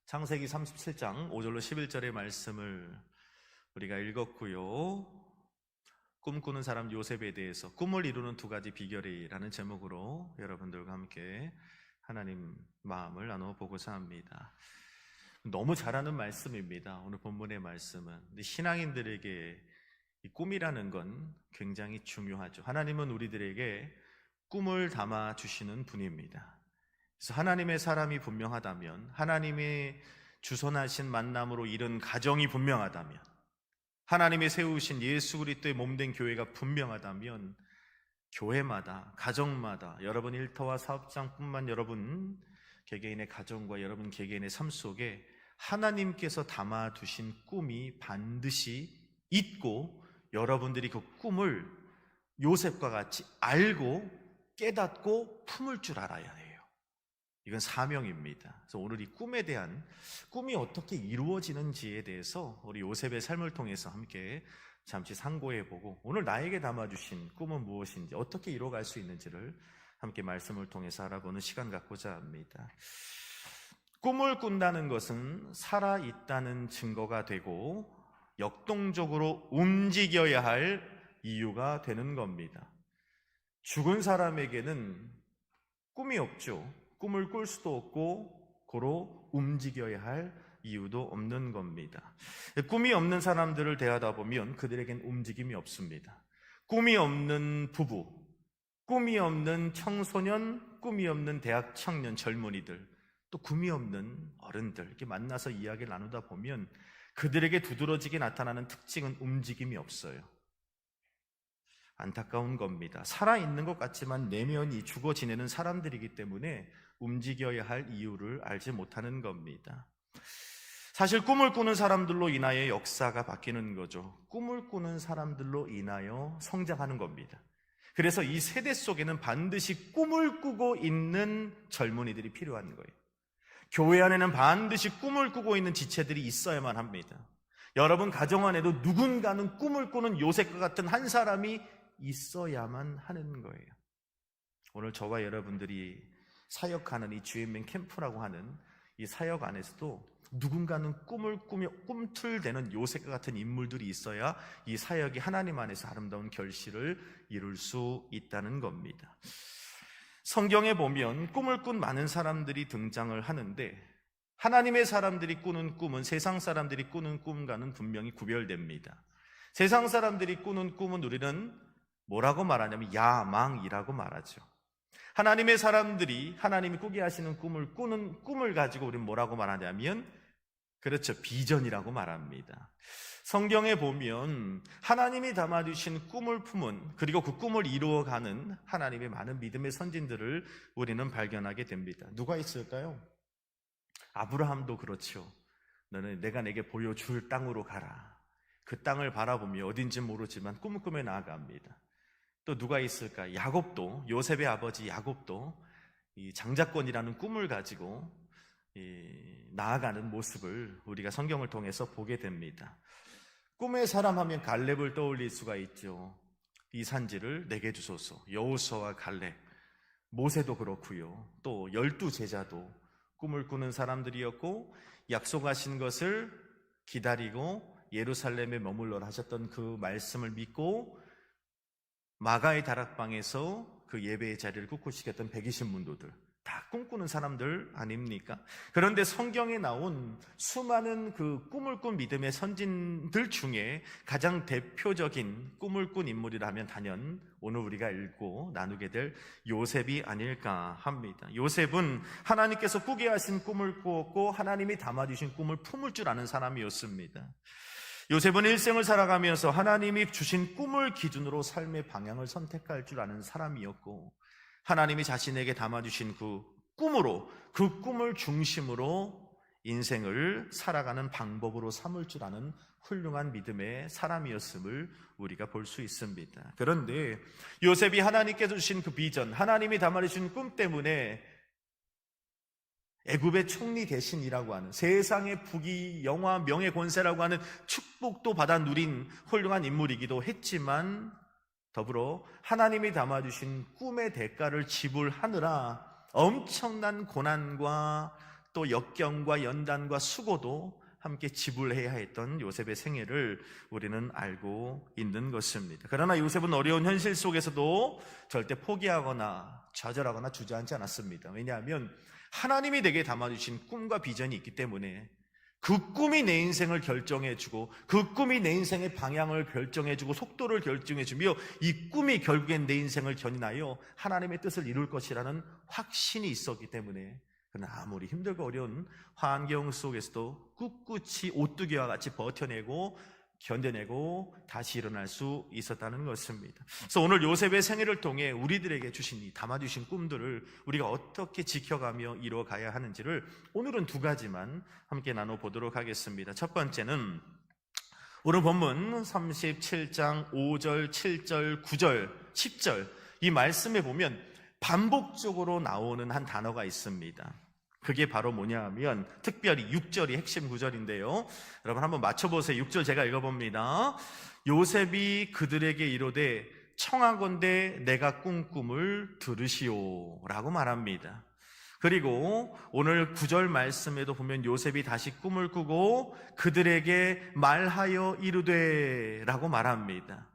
창세기 37장 5절로 11절의 말씀을 우리가 읽었고요. 꿈꾸는 사람 요셉에 대해서 꿈을 이루는 두 가지 비결이라는 제목으로 여러분들과 함께 하나님 마음을 나눠보고자 합니다. 너무 잘하는 말씀입니다. 오늘 본문의 말씀은. 신앙인들에게 이 꿈이라는 건 굉장히 중요하죠. 하나님은 우리들에게 꿈을 담아주시는 분입니다. 그래서 하나님의 사람이 분명하다면, 하나님의 주선하신 만남으로 이룬 가정이 분명하다면, 하나님이 세우신 예수 그리스도의 몸된 교회가 분명하다면, 교회마다, 가정마다, 여러분 일터와 사업장뿐만 여러분 개개인의 가정과 여러분 개개인의 삶 속에 하나님께서 담아두신 꿈이 반드시 있고, 여러분들이 그 꿈을 요셉과 같이 알고 깨닫고 품을 줄 알아야 해요. 이건 사명입니다. 그래서 오늘 이 꿈에 대한, 꿈이 어떻게 이루어지는지에 대해서 우리 요셉의 삶을 통해서 함께 잠시 상고해보고, 오늘 나에게 담아주신 꿈은 무엇인지, 어떻게 이루어갈 수 있는지를 함께 말씀을 통해서 알아보는 시간 갖고자 합니다. 꿈을 꾼다는 것은 살아있다는 증거가 되고 역동적으로 움직여야 할 이유가 되는 겁니다. 죽은 사람에게는 꿈이 없죠. 꿈을 꿀 수도 없고 고로 움직여야 할 이유도 없는 겁니다. 꿈이 없는 사람들을 대하다 보면 그들에겐 움직임이 없습니다. 꿈이 없는 부부, 꿈이 없는 청소년, 꿈이 없는 대학 청년 젊은이들, 또 꿈이 없는 어른들 이렇게 만나서 이야기를 나누다 보면 그들에게 두드러지게 나타나는 특징은 움직임이 없어요. 안타까운 겁니다. 살아있는 것 같지만 내면이 죽어 지내는 사람들이기 때문에 움직여야 할 이유를 알지 못하는 겁니다. 사실 꿈을 꾸는 사람들로 인하여 역사가 바뀌는 거죠. 꿈을 꾸는 사람들로 인하여 성장하는 겁니다. 그래서 이 세대 속에는 반드시 꿈을 꾸고 있는 젊은이들이 필요한 거예요. 교회 안에는 반드시 꿈을 꾸고 있는 지체들이 있어야만 합니다. 여러분 가정 안에도 누군가는 꿈을 꾸는 요셉과 같은 한 사람이 있어야만 하는 거예요. 오늘 저와 여러분들이 사역하는 이 GMN 캠프라고 하는 이 사역 안에서도 누군가는 꿈을 꾸며 꿈틀대는 요셉과 같은 인물들이 있어야 이 사역이 하나님 안에서 아름다운 결실을 이룰 수 있다는 겁니다. 성경에 보면 꿈을 꾼 많은 사람들이 등장을 하는데, 하나님의 사람들이 꾸는 꿈은 세상 사람들이 꾸는 꿈과는 분명히 구별됩니다. 세상 사람들이 꾸는 꿈은 우리는 뭐라고 말하냐면 야망이라고 말하죠. 하나님의 사람들이 하나님이 꾸게 하시는 꿈을 꾸는 꿈을 가지고 우리는 뭐라고 말하냐면, 그렇죠, 비전이라고 말합니다. 성경에 보면 하나님이 담아주신 꿈을 품은, 그리고 그 꿈을 이루어가는 하나님의 많은 믿음의 선진들을 우리는 발견하게 됩니다. 누가 있을까요? 아브라함도 그렇죠. 너는 내가 내게 보여줄 땅으로 가라. 그 땅을 바라보며 어딘지 모르지만 꿈을 꾸며 나아갑니다. 또 누가 있을까? 야곱도, 요셉의 아버지 야곱도 이 장자권이라는 꿈을 가지고 나아가는 모습을 우리가 성경을 통해서 보게 됩니다. 꿈의 사람 하면 갈렙을 떠올릴 수가 있죠. 이 산지를 내게 주소서. 여호수아와 갈렙, 모세도 그렇고요. 또 12제자도 꿈을 꾸는 사람들이었고, 약속하신 것을 기다리고 예루살렘에 머물러 하셨던 그 말씀을 믿고 마가의 다락방에서 그 예배의 자리를 꿋꿋이 던 120문도들, 다 꿈꾸는 사람들 아닙니까? 그런데 성경에 나온 수많은 그 꿈을 꾼 믿음의 선진들 중에 가장 대표적인 꿈을 꾼 인물이라면 단연 오늘 우리가 읽고 나누게 될 요셉이 아닐까 합니다. 요셉은 하나님께서 꾸게 하신 꿈을 꾸었고 하나님이 담아주신 꿈을 품을 줄 아는 사람이었습니다. 요셉은 일생을 살아가면서 하나님이 주신 꿈을 기준으로 삶의 방향을 선택할 줄 아는 사람이었고, 하나님이 자신에게 담아주신 그 꿈으로, 그 꿈을 중심으로 인생을 살아가는 방법으로 삼을 줄 아는 훌륭한 믿음의 사람이었음을 우리가 볼 수 있습니다. 그런데 요셉이 하나님께서 주신 그 비전, 하나님이 담아주신 꿈 때문에 애굽의 총리 대신이라고 하는, 세상의 부귀, 영화, 명예, 권세라고 하는 축복도 받아 누린 훌륭한 인물이기도 했지만, 더불어 하나님이 담아주신 꿈의 대가를 지불하느라 엄청난 고난과 또 역경과 연단과 수고도 함께 지불해야 했던 요셉의 생애를 우리는 알고 있는 것입니다. 그러나 요셉은 어려운 현실 속에서도 절대 포기하거나 좌절하거나 주저앉지 않았습니다. 왜냐하면 하나님이 내게 담아주신 꿈과 비전이 있기 때문에 그 꿈이 내 인생을 결정해주고 그 꿈이 내 인생의 방향을 결정해주고 속도를 결정해주며 이 꿈이 결국엔 내 인생을 견인하여 하나님의 뜻을 이룰 것이라는 확신이 있었기 때문에 그는 아무리 힘들고 어려운 환경 속에서도 꿋꿋이 오뚜기와 같이 버텨내고 견뎌내고 다시 일어날 수 있었다는 것입니다. 그래서 오늘 요셉의 생애를 통해 우리들에게 주신 이 담아주신 꿈들을 우리가 어떻게 지켜가며 이루어가야 하는지를 오늘은 두 가지만 함께 나눠보도록 하겠습니다. 첫 번째는 오늘 본문 37장 5절, 7절, 9절, 10절 이 말씀에 보면 반복적으로 나오는 한 단어가 있습니다. 그게 바로 뭐냐 하면 특별히 6절이 핵심 구절인데요. 여러분 한번 맞춰보세요. 6절 제가 읽어봅니다. 요셉이 그들에게 이르되 청하건대 내가 꾼 꿈을 들으시오 라고 말합니다. 그리고 오늘 9절 말씀에도 보면 요셉이 다시 꿈을 꾸고 그들에게 말하여 이르되 라고 말합니다.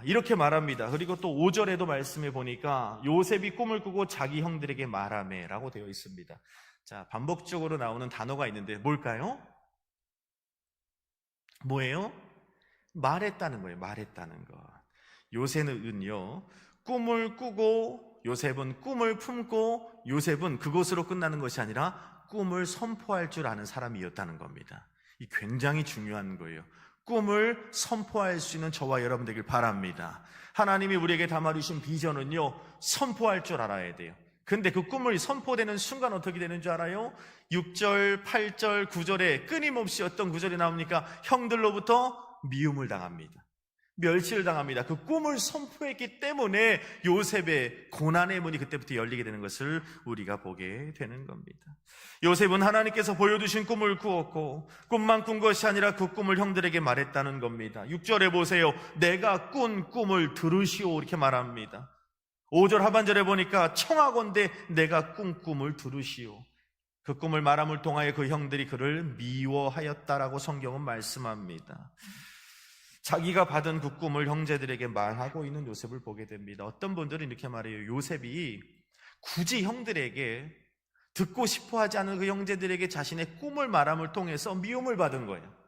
이렇게 말합니다. 그리고 또 5절에도 말씀해 보니까 요셉이 꿈을 꾸고 자기 형들에게 말하매 라고 되어 있습니다. 자, 반복적으로 나오는 단어가 있는데 뭘까요? 뭐예요? 말했다는 거예요. 말했다는 것. 요셉은요 꿈을 꾸고 요셉은 꿈을 품고 요셉은 그것으로 끝나는 것이 아니라 꿈을 선포할 줄 아는 사람이었다는 겁니다. 이 굉장히 중요한 거예요. 꿈을 선포할 수 있는 저와 여러분 되길 바랍니다. 하나님이 우리에게 담아주신 비전은요 선포할 줄 알아야 돼요. 근데 그 꿈을 선포되는 순간 어떻게 되는 줄 알아요? 6절, 8절, 9절에 끊임없이 어떤 구절이 나옵니까? 형들로부터 미움을 당합니다. 멸시를 당합니다. 그 꿈을 선포했기 때문에 요셉의 고난의 문이 그때부터 열리게 되는 것을 우리가 보게 되는 겁니다. 요셉은 하나님께서 보여주신 꿈을 꾸었고 꿈만 꾼 것이 아니라 그 꿈을 형들에게 말했다는 겁니다. 6절에 보세요. 내가 꾼 꿈을 들으시오 이렇게 말합니다. 5절 하반절에 보니까 청하건대 내가 꾼 꿈을 들으시오. 그 꿈을 말함을 통하여 그 형들이 그를 미워하였다라고 성경은 말씀합니다. 자기가 받은 그 꿈을 형제들에게 말하고 있는 요셉을 보게 됩니다. 어떤 분들은 이렇게 말해요. 요셉이 굳이 형들에게 듣고 싶어 하지 않은 그 형제들에게 자신의 꿈을 말함을 통해서 미움을 받은 거예요.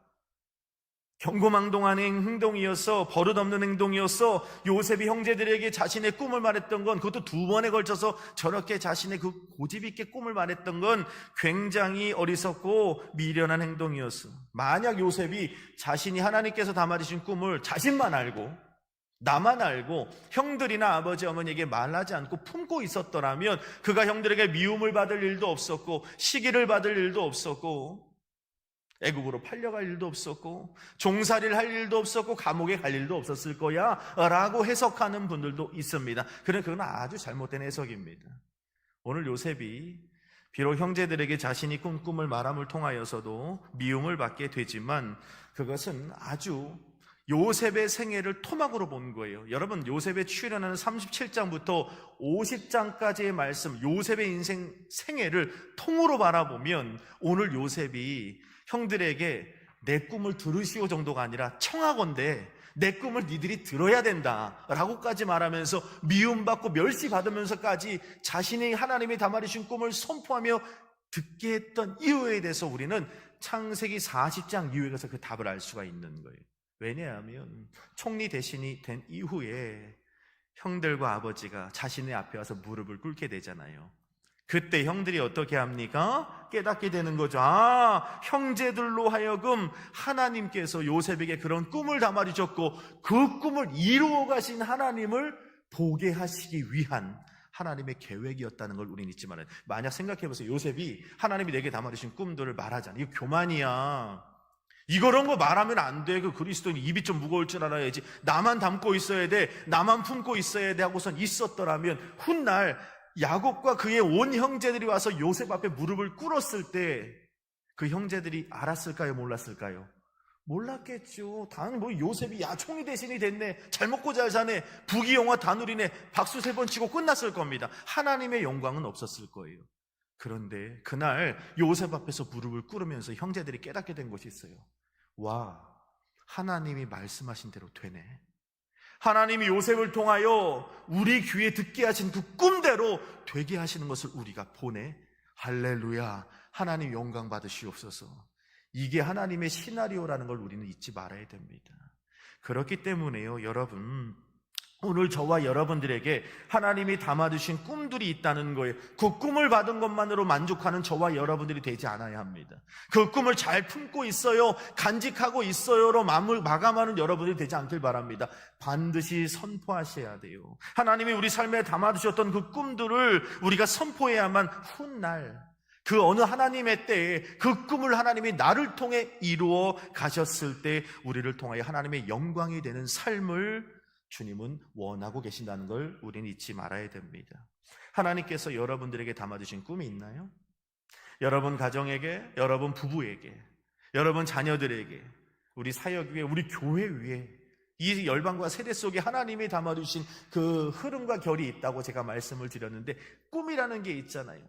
경고망동한 행동이어서 버릇없는 행동이어서 요셉이 형제들에게 자신의 꿈을 말했던 건 그것도 두 번에 걸쳐서 저렇게 자신의 그 고집 있게 꿈을 말했던 건 굉장히 어리석고 미련한 행동이었어. 만약 요셉이 자신이 하나님께서 담아주신 꿈을 자신만 알고 나만 알고 형들이나 아버지 어머니에게 말하지 않고 품고 있었더라면 그가 형들에게 미움을 받을 일도 없었고 시기를 받을 일도 없었고 애국으로 팔려갈 일도 없었고 종살이를 할 일도 없었고 감옥에 갈 일도 없었을 거야 라고 해석하는 분들도 있습니다. 그런데 그건 아주 잘못된 해석입니다. 오늘 요셉이 비록 형제들에게 자신이 꾼 꿈을 말함을 통하여서도 미움을 받게 되지만 그것은 아주 요셉의 생애를 토막으로 본 거예요. 여러분 요셉의 출현하는 37장부터 50장까지의 말씀 요셉의 인생 생애를 통으로 바라보면 오늘 요셉이 형들에게 내 꿈을 들으시오 정도가 아니라 청하건대 내 꿈을 니들이 들어야 된다 라고까지 말하면서 미움받고 멸시받으면서까지 자신이 하나님이 담아주신 꿈을 선포하며 듣게 했던 이유에 대해서 우리는 창세기 40장 이후에 가서 그 답을 알 수가 있는 거예요. 왜냐하면 총리 대신이 된 이후에 형들과 아버지가 자신의 앞에 와서 무릎을 꿇게 되잖아요. 그때 형들이 어떻게 합니까? 깨닫게 되는 거죠. 형제들로 하여금 하나님께서 요셉에게 그런 꿈을 담아주셨고 그 꿈을 이루어 가신 하나님을 보게 하시기 위한 하나님의 계획이었다는 걸 우리는 잊지 말아요. 만약 생각해보세요. 요셉이 하나님이 내게 담아주신 꿈들을 말하잖아. 이거 교만이야. 이런 거 말하면 안 돼. 그 그리스도인 입이 좀 무거울 줄 알아야지. 나만 담고 있어야 돼. 나만 품고 있어야 돼 하고선 있었더라면 훗날 야곱과 그의 온 형제들이 와서 요셉 앞에 무릎을 꿇었을 때 그 형제들이 알았을까요? 몰랐을까요? 몰랐겠죠. 당연히 요셉이 총리 대신이 됐네. 잘 먹고 잘 사네. 부귀영화 다 누리네. 박수 3번 치고 끝났을 겁니다. 하나님의 영광은 없었을 거예요. 그런데 그날 요셉 앞에서 무릎을 꿇으면서 형제들이 깨닫게 된 것이 있어요. 와, 하나님이 말씀하신 대로 되네. 하나님이 요셉을 통하여 우리 귀에 듣게 하신 그 꿈대로 되게 하시는 것을 우리가 보네. 할렐루야. 하나님 영광 받으시옵소서. 이게 하나님의 시나리오라는 걸 우리는 잊지 말아야 됩니다. 그렇기 때문에요, 여러분, 오늘 저와 여러분들에게 하나님이 담아두신 꿈들이 있다는 거예요. 그 꿈을 받은 것만으로 만족하는 저와 여러분들이 되지 않아야 합니다. 그 꿈을 잘 품고 있어요, 간직하고 있어요로 마감하는 여러분들이 되지 않길 바랍니다. 반드시 선포하셔야 돼요. 하나님이 우리 삶에 담아두셨던 그 꿈들을 우리가 선포해야만 훗날 그 어느 하나님의 때에 그 꿈을 하나님이 나를 통해 이루어 가셨을 때 우리를 통하여 하나님의 영광이 되는 삶을 주님은 원하고 계신다는 걸 우리는 잊지 말아야 됩니다. 하나님께서 여러분들에게 담아주신 꿈이 있나요? 여러분 가정에게, 여러분 부부에게, 여러분 자녀들에게, 우리 사역 위에, 우리 교회 위에 이 열방과 세대 속에 하나님이 담아주신 그 흐름과 결이 있다고 제가 말씀을 드렸는데, 꿈이라는 게 있잖아요.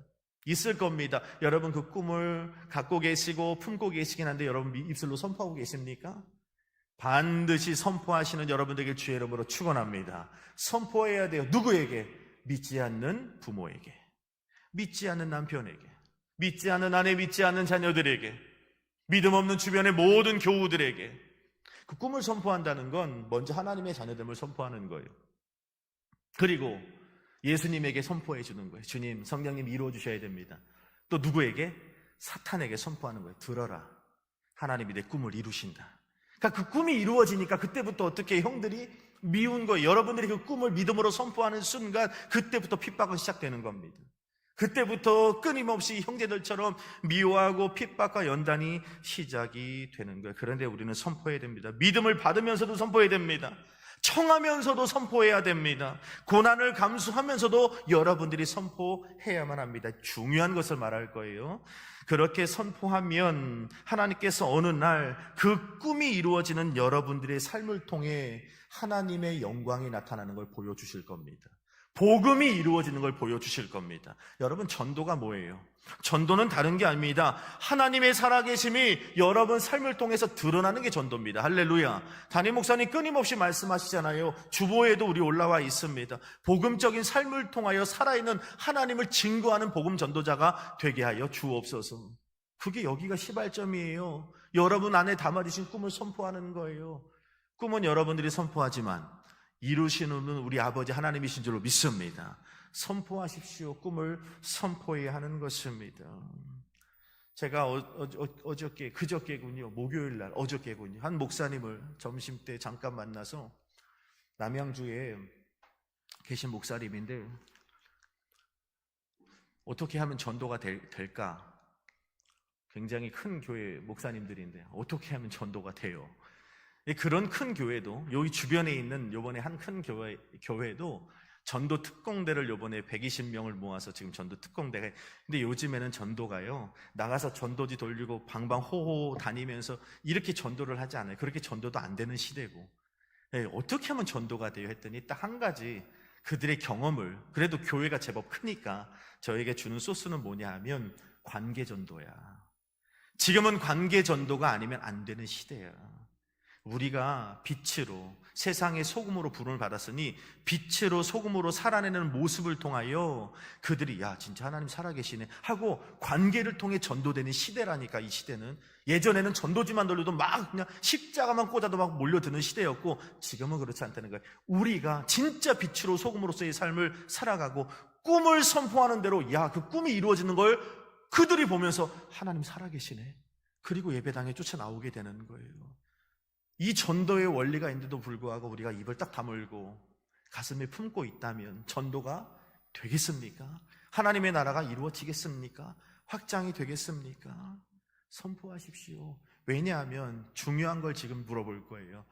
있을 겁니다. 여러분 그 꿈을 갖고 계시고 품고 계시긴 한데 여러분 입술로 선포하고 계십니까? 반드시 선포하시는 여러분들에게 주의 이름으로 축원합니다. 선포해야 돼요. 누구에게? 믿지 않는 부모에게, 믿지 않는 남편에게, 믿지 않는 아내, 믿지 않는 자녀들에게, 믿음 없는 주변의 모든 교우들에게. 그 꿈을 선포한다는 건 먼저 하나님의 자녀됨을 선포하는 거예요. 그리고 예수님에게 선포해 주는 거예요. 주님, 성령님 이루어 주셔야 됩니다. 또 누구에게? 사탄에게 선포하는 거예요. 들어라, 하나님이 내 꿈을 이루신다. 그러니까 그 꿈이 이루어지니까 그때부터 어떻게 형들이 미운 거예요. 여러분들이 그 꿈을 믿음으로 선포하는 순간 그때부터 핍박은 시작되는 겁니다. 그때부터 끊임없이 형제들처럼 미워하고 핍박과 연단이 시작이 되는 거예요. 그런데 우리는 선포해야 됩니다. 믿음을 받으면서도 선포해야 됩니다. 청하면서도 선포해야 됩니다. 고난을 감수하면서도 여러분들이 선포해야만 합니다. 중요한 것을 말할 거예요. 그렇게 선포하면 하나님께서 어느 날 그 꿈이 이루어지는 여러분들의 삶을 통해 하나님의 영광이 나타나는 걸 보여주실 겁니다. 복음이 이루어지는 걸 보여주실 겁니다. 여러분, 전도가 뭐예요? 전도는 다른 게 아닙니다. 하나님의 살아계심이 여러분 삶을 통해서 드러나는 게 전도입니다. 할렐루야. 담임 목사님 끊임없이 말씀하시잖아요. 주보에도 우리 올라와 있습니다. 복음적인 삶을 통하여 살아있는 하나님을 증거하는 복음 전도자가 되게 하여 주옵소서. 그게 여기가 시발점이에요. 여러분 안에 담아주신 꿈을 선포하는 거예요. 꿈은 여러분들이 선포하지만 이루시는 분은 우리 아버지 하나님이신 줄로 믿습니다. 선포하십시오. 꿈을 선포해야 하는 것입니다. 제가 그저께군요. 목요일날 어저께군요. 한 목사님을 점심때 잠깐 만나서, 남양주에 계신 목사님인데 어떻게 하면 전도가 될까? 굉장히 큰 교회 목사님들인데 어떻게 하면 전도가 돼요? 그런 큰 교회도, 여기 주변에 있는 요번에 한 큰 교회도 전도 특공대를 요번에 120명을 모아서 지금 전도 특공대가, 근데 요즘에는 전도가요, 나가서 전도지 돌리고 방방호호 다니면서 이렇게 전도를 하지 않아요. 그렇게 전도도 안 되는 시대고. 어떻게 하면 전도가 돼요? 했더니 딱 한 가지, 그들의 경험을, 그래도 교회가 제법 크니까 저에게 주는 소스는 뭐냐 하면 관계 전도야. 지금은 관계 전도가 아니면 안 되는 시대야. 우리가 빛으로, 세상의 소금으로 부름을 받았으니 빛으로 소금으로 살아내는 모습을 통하여 그들이 야 진짜 하나님 살아계시네 하고 관계를 통해 전도되는 시대라니까. 이 시대는, 예전에는 전도지만 돌려도 막 그냥 십자가만 꽂아도 막 몰려드는 시대였고 지금은 그렇지 않다는 거예요. 우리가 진짜 빛으로 소금으로서의 삶을 살아가고 꿈을 선포하는 대로 야 그 꿈이 이루어지는 걸 그들이 보면서 하나님 살아계시네, 그리고 예배당에 쫓아나오게 되는 거예요. 이 전도의 원리가 있는데도 불구하고 우리가 입을 딱 다물고 가슴에 품고 있다면 전도가 되겠습니까? 하나님의 나라가 이루어지겠습니까? 확장이 되겠습니까? 선포하십시오. 왜냐하면 중요한 걸 지금 물어볼 거예요.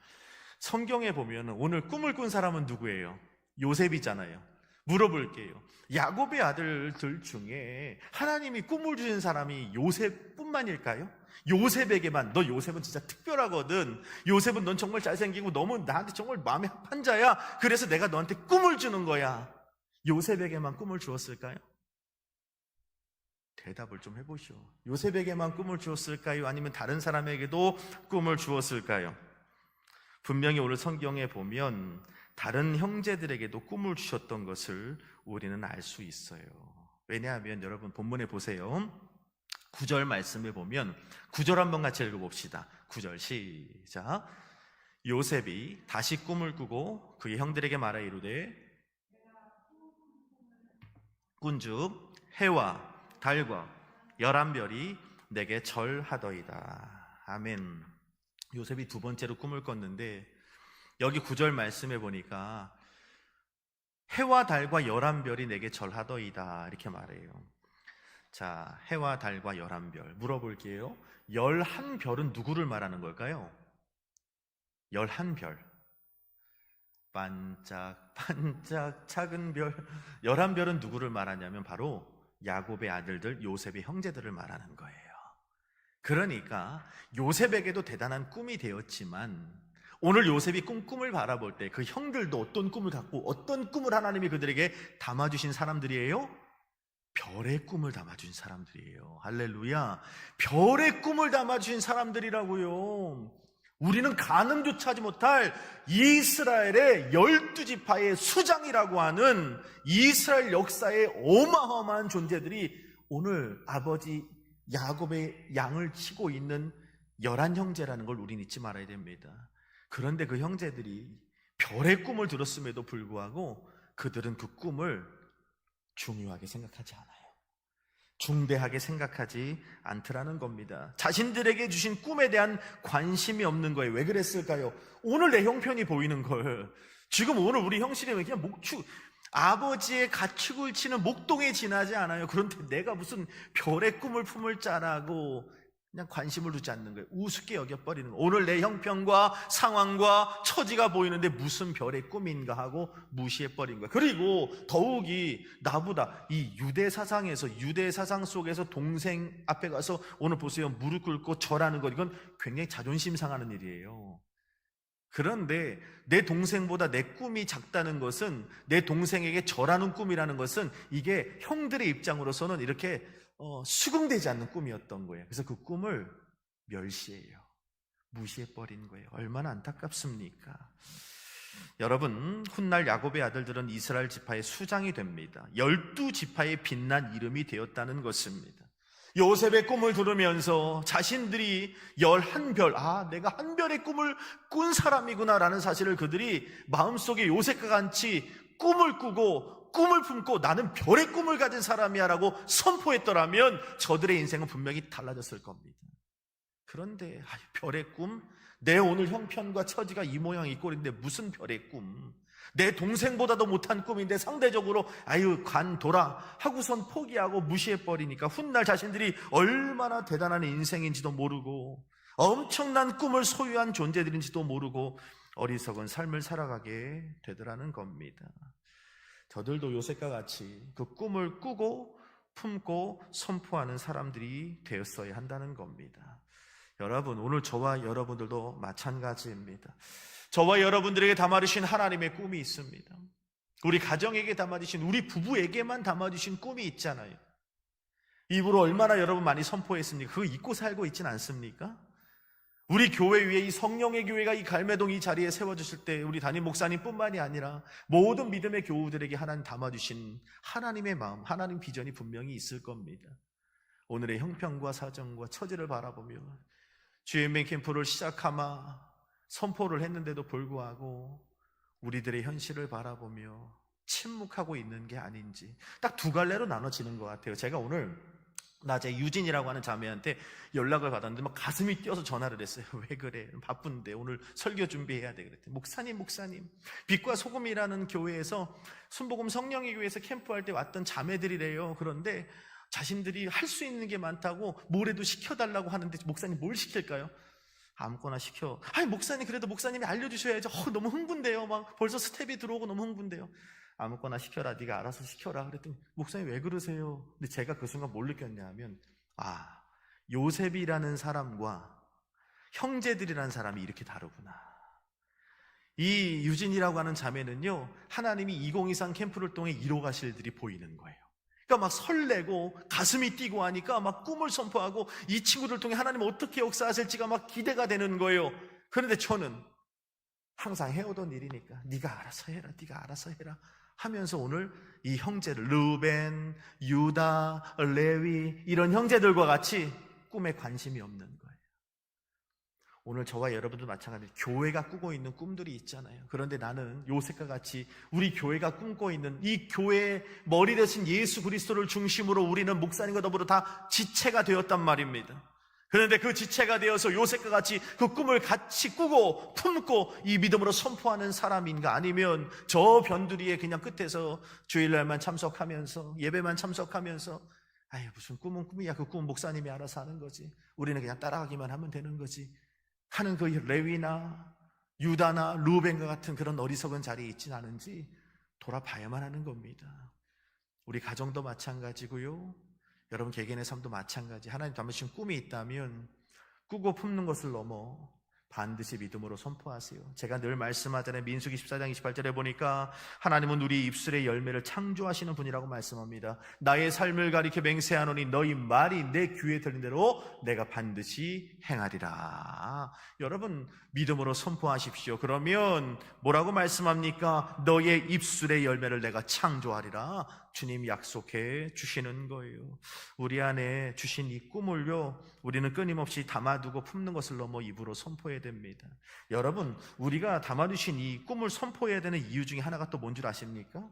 성경에 보면 오늘 꿈을 꾼 사람은 누구예요? 요셉이잖아요. 물어볼게요. 야곱의 아들들 중에 하나님이 꿈을 주신 사람이 요셉뿐만일까요? 요셉에게만, 너 요셉은 진짜 특별하거든, 요셉은 넌 정말 잘생기고 너무 나한테 정말 마음에 합한 자야, 그래서 내가 너한테 꿈을 주는 거야, 요셉에게만 꿈을 주었을까요? 대답을 좀 해보시오. 요셉에게만 꿈을 주었을까요? 아니면 다른 사람에게도 꿈을 주었을까요? 분명히 오늘 성경에 보면 다른 형제들에게도 꿈을 주셨던 것을 우리는 알 수 있어요. 왜냐하면 여러분 본문에 보세요. 9절 말씀에 보면 9절 한번 같이 읽어봅시다. 9절 시작. 요셉이 다시 꿈을 꾸고 그의 형들에게 말하 이르되 꾼즉 해와 달과 11별이 내게 절하더이다. 아멘. 요셉이 두 번째로 꿈을 꿨는데 여기 9절 말씀에 보니까 해와 달과 11별이 내게 절하더이다 이렇게 말해요. 자, 해와 달과 11별 물어볼게요. 11별은 누구를 말하는 걸까요? 11별 반짝반짝 작은 별 11별은 누구를 말하냐면 바로 야곱의 아들들 요셉의 형제들을 말하는 거예요. 그러니까 요셉에게도 대단한 꿈이 되었지만 오늘 요셉이 꿈을 바라볼 때 그 형들도 어떤 꿈을 갖고 어떤 꿈을 하나님이 그들에게 담아주신 사람들이에요? 별의 꿈을 담아준 사람들이에요. 할렐루야. 별의 꿈을 담아주신 사람들이라고요. 우리는 가늠조차 하지 못할 이스라엘의 12지파의 수장이라고 하는 이스라엘 역사의 어마어마한 존재들이 오늘 아버지 야곱의 양을 치고 있는 11형제라는 걸 우리는 잊지 말아야 됩니다. 그런데 그 형제들이 별의 꿈을 들었음에도 불구하고 그들은 그 꿈을 중요하게 생각하지 않아요. 중대하게 생각하지 않더라는 겁니다. 자신들에게 주신 꿈에 대한 관심이 없는 거예요. 왜 그랬을까요? 오늘 내 형편이 보이는 걸 지금 오늘 우리 형실이 그냥 아버지의 가축을 치는 목동에 지나지 않아요. 그런데 내가 무슨 별의 꿈을 품을 자라고 그냥 관심을 두지 않는 거예요. 우습게 여겨버리는 거예요. 오늘 내 형편과 상황과 처지가 보이는데 무슨 별의 꿈인가 하고 무시해버린 거예요. 그리고 더욱이 나보다 이 유대 사상에서 유대 사상 속에서 동생 앞에 가서 오늘 보세요. 무릎 꿇고 절하는 것 이건 굉장히 자존심 상하는 일이에요. 그런데 내 동생보다 내 꿈이 작다는 것은 내 동생에게 절하는 꿈이라는 것은 이게 형들의 입장으로서는 이렇게 수긍되지 않는 꿈이었던 거예요. 그래서 그 꿈을 멸시해요. 무시해버린 거예요. 얼마나 안타깝습니까? 여러분, 훗날 야곱의 아들들은 이스라엘 지파의 수장이 됩니다. 12지파의 빛난 이름이 되었다는 것입니다. 요셉의 꿈을 들으면서 자신들이 11별, 내가 한 별의 꿈을 꾼 사람이구나 라는 사실을 그들이 마음속에 요셉과 같이 꿈을 꾸고 꿈을 품고 나는 별의 꿈을 가진 사람이야 라고 선포했더라면 저들의 인생은 분명히 달라졌을 겁니다. 그런데 별의 꿈? 내 오늘 형편과 처지가 이 모양 이 꼴인데 무슨 별의 꿈? 내 동생보다도 못한 꿈인데 상대적으로 관둬라 하고선 포기하고 무시해버리니까 훗날 자신들이 얼마나 대단한 인생인지도 모르고 엄청난 꿈을 소유한 존재들인지도 모르고 어리석은 삶을 살아가게 되더라는 겁니다. 저들도 요셉과 같이 그 꿈을 꾸고 품고 선포하는 사람들이 되었어야 한다는 겁니다. 여러분, 오늘 저와 여러분들도 마찬가지입니다. 저와 여러분들에게 담아주신 하나님의 꿈이 있습니다. 우리 가정에게 담아주신, 우리 부부에게만 담아주신 꿈이 있잖아요. 입으로 얼마나 여러분 많이 선포했습니까? 그거 잊고 살고 있진 않습니까? 우리 교회 위에 이 성령의 교회가 이 갈매동 이 자리에 세워주실 때 우리 담임 목사님뿐만이 아니라 모든 믿음의 교우들에게 하나님 담아주신 하나님의 마음, 하나님 비전이 분명히 있을 겁니다. 오늘의 형편과 사정과 처지를 바라보며 GMB 캠프를 시작하마 선포를 했는데도 불구하고 우리들의 현실을 바라보며 침묵하고 있는 게 아닌지 딱 두 갈래로 나눠지는 것 같아요. 제가 오늘 낮에 유진이라고 하는 자매한테 연락을 받았는데 막 가슴이 뛰어서 전화를 했어요. 왜 그래? 바쁜데 오늘 설교 준비해야 돼. 그랬더니 목사님 빛과 소금이라는 교회에서 순복음 성령의 교회에서 캠프할 때 왔던 자매들이래요. 그런데 자신들이 할 수 있는 게 많다고 뭐래도 시켜달라고 하는데 목사님 뭘 시킬까요? 아무거나 시켜. 목사님 그래도 목사님이 알려주셔야죠. 너무 흥분돼요. 막 벌써 스텝이 들어오고 너무 흥분돼요. 아무거나 시켜라. 네가 알아서 시켜라. 그랬더니 목사님 왜 그러세요? 근데 제가 그 순간 뭘 느꼈냐 하면 요셉이라는 사람과 형제들이라는 사람이 이렇게 다르구나. 이 유진이라고 하는 자매는요 하나님이 2023 캠프를 통해 이뤄가실 일들이 보이는 거예요. 그러니까 막 설레고 가슴이 뛰고 하니까 막 꿈을 선포하고 이 친구들 통해 하나님 어떻게 역사하실지가 막 기대가 되는 거예요. 그런데 저는 항상 해오던 일이니까 네가 알아서 해라, 네가 알아서 해라 하면서 오늘 이 형제들 르벤, 유다, 레위 이런 형제들과 같이 꿈에 관심이 없는 거예요. 오늘 저와 여러분도 마찬가지로 교회가 꾸고 있는 꿈들이 있잖아요. 그런데 나는 요셉과 같이 우리 교회가 꿈꿔 있는 이 교회의 머리 대신 예수 그리스도를 중심으로 우리는 목사님과 더불어 다 지체가 되었단 말입니다. 그런데 그 지체가 되어서 요셉과 같이 그 꿈을 같이 꾸고 품고 이 믿음으로 선포하는 사람인가, 아니면 저 변두리의 그냥 끝에서 주일날만 참석하면서 예배만 참석하면서 아유 무슨 꿈은 꿈이야, 그 꿈은 목사님이 알아서 하는 거지, 우리는 그냥 따라가기만 하면 되는 거지 하는 그 레위나 유다나 루벤과 같은 그런 어리석은 자리에 있진 않은지 돌아봐야만 하는 겁니다. 우리 가정도 마찬가지고요, 여러분 개개인의 삶도 마찬가지. 하나님 담으신 꿈이 있다면 꾸고 품는 것을 넘어 반드시 믿음으로 선포하세요. 제가 늘 말씀하잖아요. 민수기 14장 28절에 보니까 하나님은 우리 입술의 열매를 창조하시는 분이라고 말씀합니다. 나의 삶을 가리켜 맹세하노니 너희 말이 내 귀에 들린 대로 내가 반드시 행하리라. 여러분 믿음으로 선포하십시오. 그러면 뭐라고 말씀합니까? 너의 입술의 열매를 내가 창조하리라. 주님 약속해 주시는 거예요. 우리 안에 주신 이 꿈을요, 우리는 끊임없이 담아두고 품는 것을 넘어 입으로 선포해야 됩니다. 여러분, 우리가 담아두신 이 꿈을 선포해야 되는 이유 중에 하나가 또 뭔 줄 아십니까?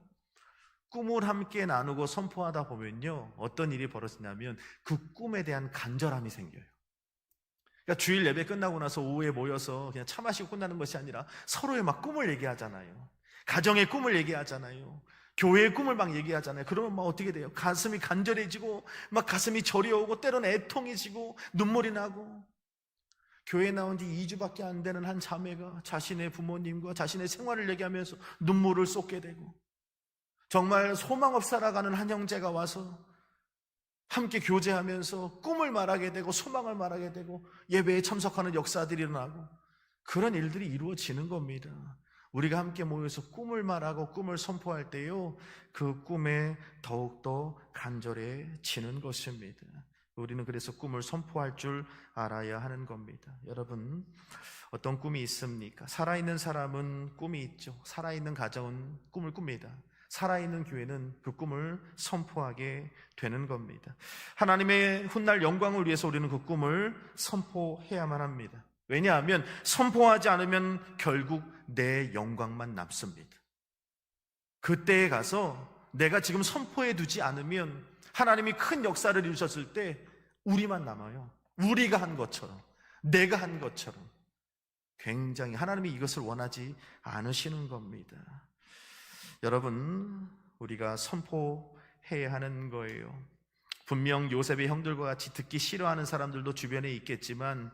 꿈을 함께 나누고 선포하다 보면요, 어떤 일이 벌어지냐면 그 꿈에 대한 간절함이 생겨요. 그러니까 주일 예배 끝나고 나서 오후에 모여서 그냥 차 마시고 끝나는 것이 아니라 서로의 막 꿈을 얘기하잖아요. 가정의 꿈을 얘기하잖아요. 교회의 꿈을 막 얘기하잖아요. 그러면 막 어떻게 돼요? 가슴이 간절해지고 막 가슴이 저려오고 때로는 애통이 지고 눈물이 나고. 교회에 나온 지 2주밖에 안 되는 한 자매가 자신의 부모님과 자신의 생활을 얘기하면서 눈물을 쏟게 되고, 정말 소망 없이 살아가는 한 형제가 와서 함께 교제하면서 꿈을 말하게 되고 소망을 말하게 되고 예배에 참석하는 역사들이 일어나고, 그런 일들이 이루어지는 겁니다. 우리가 함께 모여서 꿈을 말하고 꿈을 선포할 때요, 그 꿈에 더욱더 간절해지는 것입니다. 우리는 그래서 꿈을 선포할 줄 알아야 하는 겁니다. 여러분, 어떤 꿈이 있습니까? 살아있는 사람은 꿈이 있죠. 살아있는 가정은 꿈을 꿉니다. 살아있는 교회는 그 꿈을 선포하게 되는 겁니다. 하나님의 훗날 영광을 위해서 우리는 그 꿈을 선포해야만 합니다. 왜냐하면 선포하지 않으면 결국 내 영광만 남습니다. 그때에 가서 내가 지금 선포해 두지 않으면 하나님이 큰 역사를 이루셨을 때 우리만 남아요. 우리가 한 것처럼, 내가 한 것처럼. 굉장히 하나님이 이것을 원하지 않으시는 겁니다. 여러분, 우리가 선포해야 하는 거예요. 분명 요셉의 형들과 같이 듣기 싫어하는 사람들도 주변에 있겠지만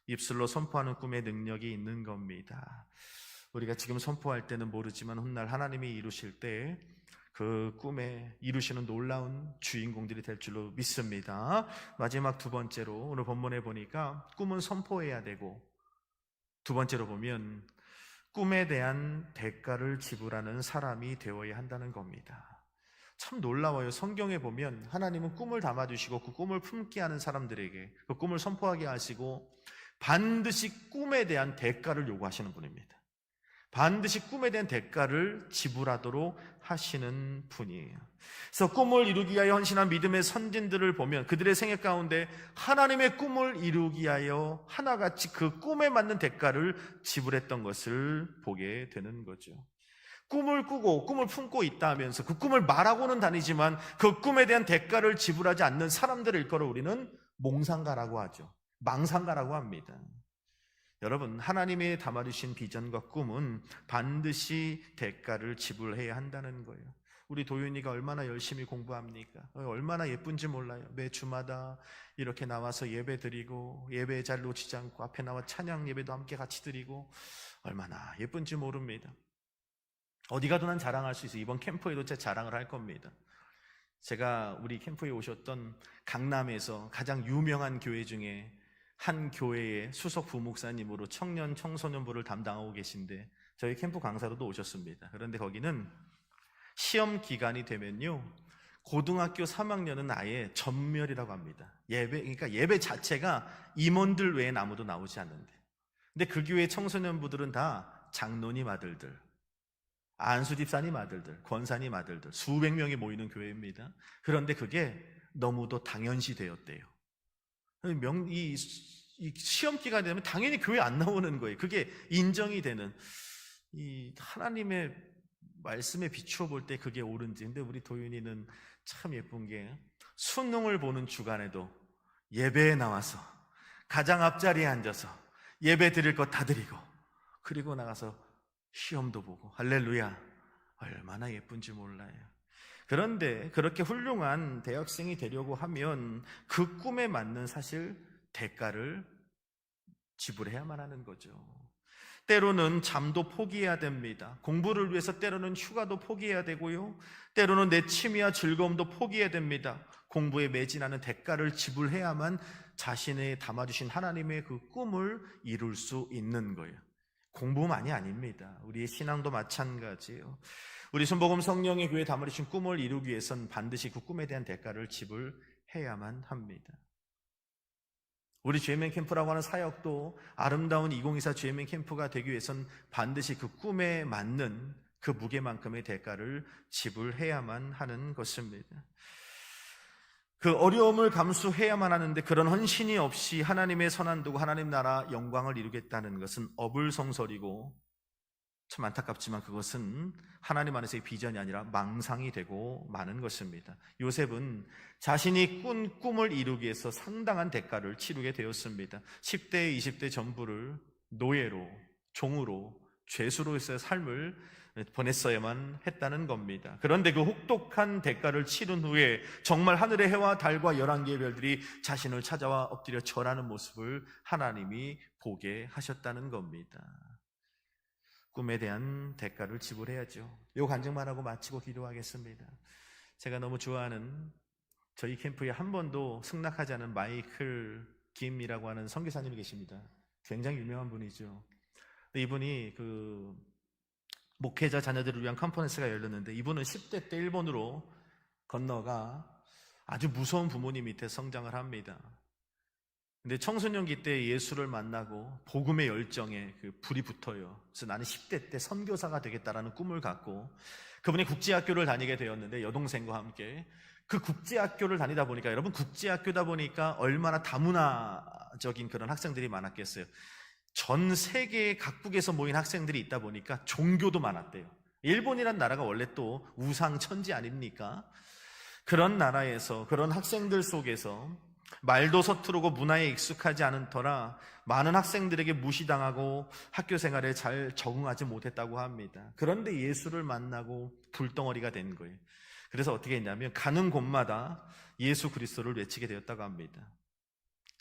입술로 선포하는 꿈의 능력이 있는 겁니다. 우리가 지금 선포할 때는 모르지만 훗날 하나님이 이루실 때 그 꿈에 이루시는 놀라운 주인공들이 될 줄로 믿습니다. 마지막 두 번째로 오늘 본문에 보니까 꿈은 선포해야 되고, 두 번째로 보면 꿈에 대한 대가를 지불하는 사람이 되어야 한다는 겁니다. 참 놀라워요. 성경에 보면 하나님은 꿈을 담아주시고 그 꿈을 품게 하는 사람들에게 그 꿈을 선포하게 하시고 반드시 꿈에 대한 대가를 요구하시는 분입니다. 반드시 꿈에 대한 대가를 지불하도록 하시는 분이에요. 그래서 꿈을 이루기 위하여 헌신한 믿음의 선진들을 보면 그들의 생애 가운데 하나님의 꿈을 이루기 위하여 하나같이 그 꿈에 맞는 대가를 지불했던 것을 보게 되는 거죠. 꿈을 꾸고 꿈을 품고 있다 하면서 그 꿈을 말하고는 다니지만 그 꿈에 대한 대가를 지불하지 않는 사람들을 일컬어 우리는 몽상가라고 하죠. 망상가라고 합니다. 여러분, 하나님의 담아주신 비전과 꿈은 반드시 대가를 지불해야 한다는 거예요. 우리 도윤이가 얼마나 열심히 공부합니까? 얼마나 예쁜지 몰라요. 매 주마다 이렇게 나와서 예배 드리고 예배에 잘 놓치지 않고 앞에 나와 찬양 예배도 함께 같이 드리고 얼마나 예쁜지 모릅니다. 어디 가도 난 자랑할 수 있어요. 이번 캠프에도 제 자랑을 할 겁니다. 제가 우리 캠프에 오셨던 강남에서 가장 유명한 교회 중에 한 교회의 수석 부목사님으로 청년 청소년부를 담당하고 계신데 저희 캠프 강사로도 오셨습니다. 그런데 거기는 시험 기간이 되면요, 고등학교 3학년은 아예 전멸이라고 합니다. 그러니까 예배 자체가 임원들 외엔 아무도 나오지 않는데. 근데 그 교회 청소년부들은 다 장로님 아들들, 안수 집사님 아들들, 권사님 아들들, 수백 명이 모이는 교회입니다. 그런데 그게 너무도 당연시 되었대요. 이 시험 기간이 되면 당연히 교회 안 나오는 거예요. 그게 인정이 되는, 이 하나님의 말씀에 비추어 볼 때 그게 옳은지. 근데 우리 도윤이는 참 예쁜 게 수능을 보는 주간에도 예배에 나와서 가장 앞자리에 앉아서 예배 드릴 것 다 드리고, 그리고 나가서 시험도 보고, 할렐루야, 얼마나 예쁜지 몰라요. 그런데 그렇게 훌륭한 대학생이 되려고 하면 그 꿈에 맞는 사실 대가를 지불해야만 하는 거죠. 때로는 잠도 포기해야 됩니다. 공부를 위해서 때로는 휴가도 포기해야 되고요, 때로는 내 취미와 즐거움도 포기해야 됩니다. 공부에 매진하는 대가를 지불해야만 자신의 담아주신 하나님의 그 꿈을 이룰 수 있는 거예요. 공부만이 아닙니다. 우리의 신앙도 마찬가지예요. 우리 순복음 성령의 교회 담아주신 꿈을 이루기 위해서는 반드시 그 꿈에 대한 대가를 지불해야만 합니다. 우리 GMN 캠프라고 하는 사역도 아름다운 2024 GMN 캠프가 되기 위해서는 반드시 그 꿈에 맞는 그 무게만큼의 대가를 지불해야만 하는 것입니다. 그 어려움을 감수해야만 하는데 그런 헌신이 없이 하나님의 선한 두고 하나님 나라 영광을 이루겠다는 것은 어불성설이고, 참 안타깝지만 그것은 하나님 안에서의 비전이 아니라 망상이 되고 마는 것입니다. 요셉은 자신이 꾼 꿈을 이루기 위해서 상당한 대가를 치르게 되었습니다. 10대, 20대 전부를 노예로, 종으로, 죄수로서의 삶을 보냈어야만 했다는 겁니다. 그런데 그 혹독한 대가를 치른 후에 정말 하늘의 해와 달과 11개의 별들이 자신을 찾아와 엎드려 절하는 모습을 하나님이 보게 하셨다는 겁니다. 꿈에 대한 대가를 지불해야죠. 이 간증만 하고 마치고 기도하겠습니다. 제가 너무 좋아하는, 저희 캠프에 한 번도 승낙하지 않은 마이클 김이라고 하는 선교사님이 계십니다. 굉장히 유명한 분이죠. 이분이 그 목회자 자녀들을 위한 컨퍼런스가 열렸는데, 이분은 10대 때 일본으로 건너가 아주 무서운 부모님 밑에 성장을 합니다. 근데 청소년기 때 예수를 만나고 복음의 열정에 그 불이 붙어요. 그래서 나는 10대 때 선교사가 되겠다라는 꿈을 갖고 그분이 국제학교를 다니게 되었는데, 여동생과 함께 그 국제학교를 다니다 보니까, 여러분 국제학교다 보니까 얼마나 다문화적인 그런 학생들이 많았겠어요. 전 세계 각국에서 모인 학생들이 있다 보니까 종교도 많았대요. 일본이란 나라가 원래 또 우상천지 아닙니까? 그런 나라에서, 그런 학생들 속에서 말도 서투르고 문화에 익숙하지 않은 터라 많은 학생들에게 무시당하고 학교 생활에 잘 적응하지 못했다고 합니다. 그런데 예수를 만나고 불덩어리가 된 거예요. 그래서 어떻게 했냐면 가는 곳마다 예수 그리스도를 외치게 되었다고 합니다.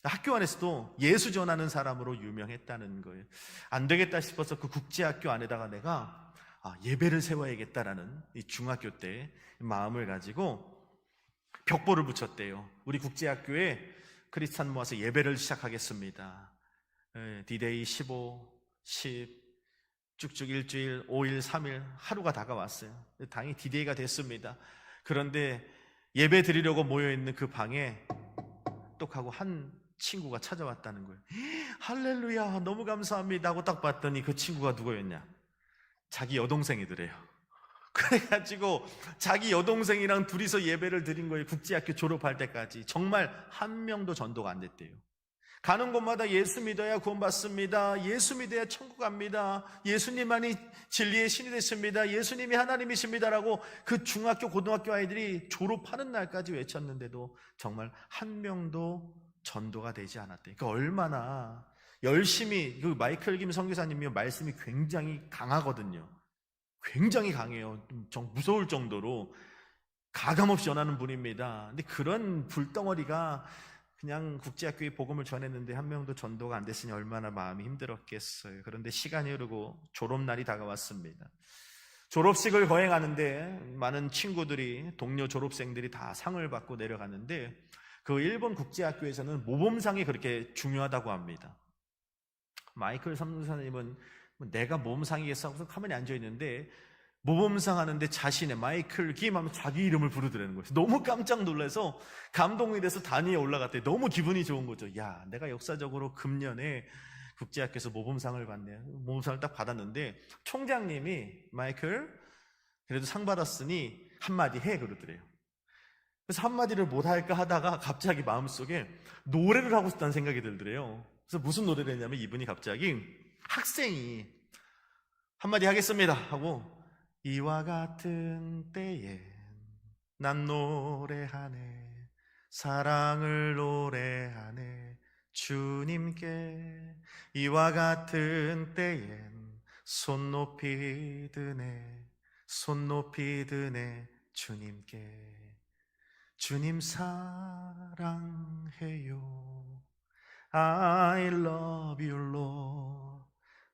학교 안에서도 예수 전하는 사람으로 유명했다는 거예요. 안 되겠다 싶어서 그 국제학교 안에다가 내가 예배를 세워야겠다라는 이 중학교 때 마음을 가지고 벽보를 붙였대요. 우리 국제학교에 크리스찬 모아서 예배를 시작하겠습니다. 디데이 15, 10, 쭉쭉 일주일, 5일, 3일, 하루가 다가왔어요. 당연히 디데이가 됐습니다. 그런데 예배 드리려고 모여있는 그 방에 똑하고 한 친구가 찾아왔다는 거예요. 할렐루야, 너무 감사합니다 하고 딱 봤더니 그 친구가 누구였냐? 자기 여동생이더래요. 그래가지고 자기 여동생이랑 둘이서 예배를 드린 거예요. 국제학교 졸업할 때까지. 정말 한 명도 전도가 안 됐대요. 가는 곳마다 예수 믿어야 구원받습니다. 예수 믿어야 천국 갑니다. 예수님만이 진리의 신이 됐습니다. 예수님이 하나님이십니다라고 그 중학교, 고등학교 아이들이 졸업하는 날까지 외쳤는데도 정말 한 명도 전도가 되지 않았대요. 그러니까 얼마나 열심히, 그 마이클 김 선교사님이 말씀이 굉장히 강하거든요. 굉장히 강해요. 좀 무서울 정도로 가감없이 전하는 분입니다. 근데 그런 불덩어리가 그냥 국제학교에 복음을 전했는데 한 명도 전도가 안 됐으니 얼마나 마음이 힘들었겠어요. 그런데 시간이 흐르고 졸업날이 다가왔습니다. 졸업식을 거행하는데 많은 친구들이, 동료 졸업생들이 다 상을 받고 내려갔는데, 그 일본 국제학교에서는 모범상이 그렇게 중요하다고 합니다. 마이클 선교사님은 내가 모범상이겠어 하고서 가만히 앉아있는데 모범상 하는데 자신의 마이클 김 하면 자기 이름을 부르더라는 거예요. 너무 깜짝 놀라서 감동이 돼서 단위에 올라갔대. 너무 기분이 좋은 거죠. 야, 내가 역사적으로 금년에 국제학교에서 모범상을 받네요. 모범상을 딱 받았는데 총장님이 마이클 그래도 상 받았으니 한마디 해 그러더래요. 그래서 한마디를 못 할까 하다가 갑자기 마음속에 노래를 하고 싶다는 생각이 들더래요. 그래서 무슨 노래를 했냐면 이분이 갑자기 학생이 한마디 하겠습니다 하고 이와 같은 때에 난 노래하네 사랑을 노래하네 주님께 이와 같은 때엔 손 높이 드네 주님께 주님 사랑해요 I love you Lord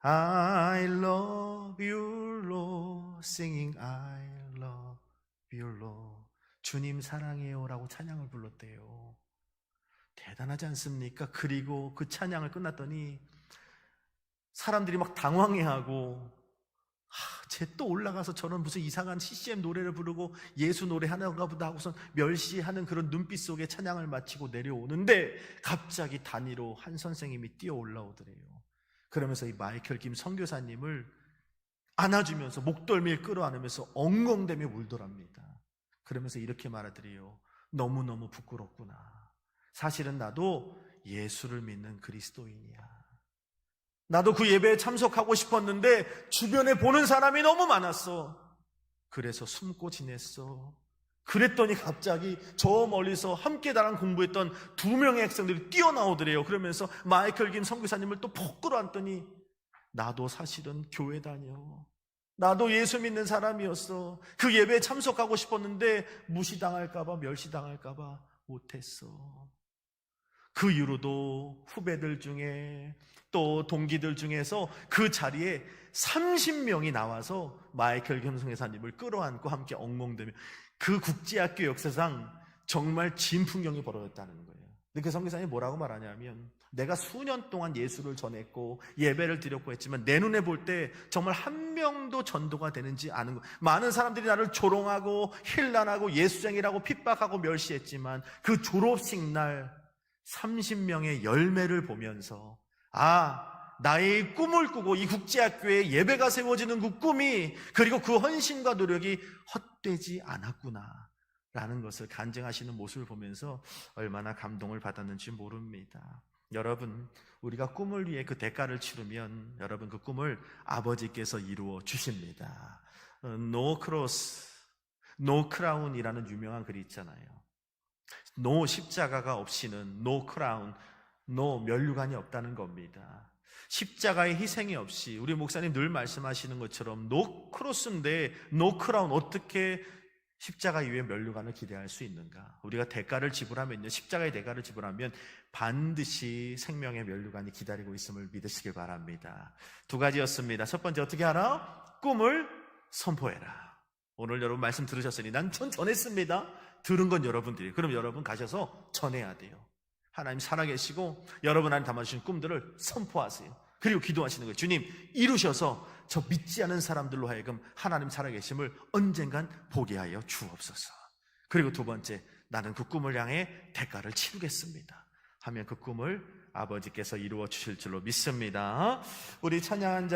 I love you Lord Singing I love you Lord 주님 사랑해요 라고 찬양을 불렀대요. 대단하지 않습니까? 그리고 그 찬양을 끝났더니 사람들이 막 당황해하고 쟤 또 올라가서 저런 무슨 이상한 CCM 노래를 부르고 예수 노래 하나가 보다 하고선 멸시하는 그런 눈빛 속에 찬양을 마치고 내려오는데 갑자기 단위로 한 선생님이 뛰어 올라오더래요. 그러면서 이 마이클 김 선교사님을 안아주면서 목덜미를 끌어안으면서 엉엉대며 울더랍니다. 그러면서 이렇게 말하더래요. 너무너무 부끄럽구나. 사실은 나도 예수를 믿는 그리스도인이야. 나도 그 예배에 참석하고 싶었는데 주변에 보는 사람이 너무 많았어. 그래서 숨고 지냈어. 그랬더니 갑자기 저 멀리서 함께 나랑 공부했던 2명의 학생들이 뛰어나오더래요. 그러면서 마이클 김 선교사님을 또 푹 끌어안더니 나도 사실은 교회 다녀. 나도 예수 믿는 사람이었어. 그 예배에 참석하고 싶었는데 무시당할까봐 멸시당할까봐 못했어. 그 이후로도 후배들 중에 또 동기들 중에서 그 자리에 30명이 나와서 마이클 김 선교사님을 끌어안고 함께 엉엉대며 그 국제학교 역사상 정말 진풍경이 벌어졌다는 거예요. 근데 그 선교사님이 뭐라고 말하냐면 내가 수년 동안 예수를 전했고 예배를 드렸고 했지만 내 눈에 볼 때 정말 한 명도 전도가 되는지 아는 거. 많은 사람들이 나를 조롱하고 힐난하고 예수쟁이라고 핍박하고 멸시했지만 그 졸업식 날 30명의 열매를 보면서 나의 꿈을 꾸고 이 국제학교에 예배가 세워지는 그 꿈이 그리고 그 헌신과 노력이 헛되지 않았구나 라는 것을 간증하시는 모습을 보면서 얼마나 감동을 받았는지 모릅니다. 여러분, 우리가 꿈을 위해 그 대가를 치르면 여러분 그 꿈을 아버지께서 이루어 주십니다. No cross, no crown이라는 유명한 글이 있잖아요. No 십자가가 없이는 no crown, no 면류관이 없다는 겁니다. 십자가의 희생이 없이 우리 목사님 늘 말씀하시는 것처럼 no cross인데 no crown 어떻게 십자가 이후에 면류관을 기대할 수 있는가? 우리가 대가를 지불하면요, 십자가의 대가를 지불하면 반드시 생명의 면류관이 기다리고 있음을 믿으시길 바랍니다. 2가지였습니다. 첫 번째 어떻게 하라? 꿈을 선포해라. 오늘 여러분 말씀 들으셨으니 난 전했습니다. 들은 건 여러분들이. 그럼 여러분 가셔서 전해야 돼요. 하나님 살아계시고 여러분 안에 담아주신 꿈들을 선포하세요. 그리고 기도하시는 거예요. 주님 이루셔서 저 믿지 않은 사람들로 하여금 하나님 살아계심을 언젠간 보게 하여 주옵소서. 그리고 2번째, 나는 그 꿈을 향해 대가를 치르겠습니다 하면 그 꿈을 아버지께서 이루어 주실 줄로 믿습니다. 우리 찬양 한 장